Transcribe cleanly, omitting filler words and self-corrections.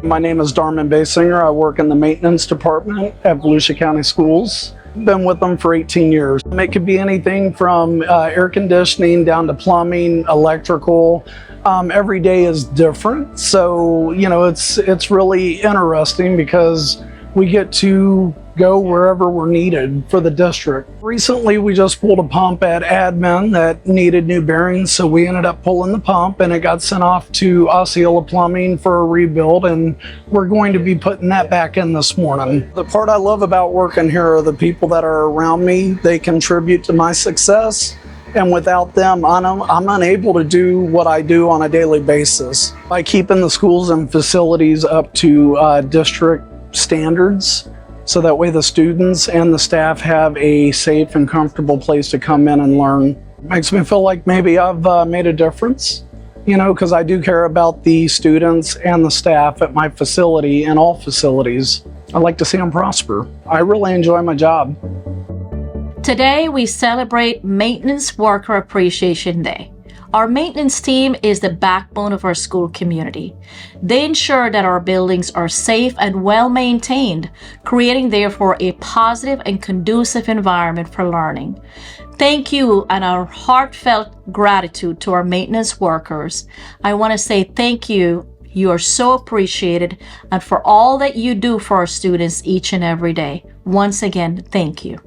My name is Darman Baysinger. I work in the maintenance department at Volusia County Schools. Been with them for 18 years. It could be anything from air conditioning down to plumbing, electrical. Every day is different. So, it's really interesting because we get to go wherever we're needed for the district. Recently, we just pulled a pump at admin that needed new bearings, so we ended up pulling the pump and it got sent off to Osceola Plumbing for a rebuild, and we're going to be putting that back in this morning. The part I love about working here are the people that are around me. They contribute to my success, and without them, I'm unable to do what I do on a daily basis. By keeping the schools and facilities up to district standards, so that way the students and the staff have a safe and comfortable place to come in and learn. Makes me feel like maybe I've made a difference, because I do care about the students and the staff at my facility and all facilities. I like to see them prosper. I really enjoy my job. Today, we celebrate Maintenance Worker Appreciation Day. Our maintenance team is the backbone of our school community. They ensure that our buildings are safe and well maintained, creating therefore a positive and conducive environment for learning. Thank you and our heartfelt gratitude to our maintenance workers. I want to say thank you. You are so appreciated, and for all that you do for our students each and every day. Once again, thank you.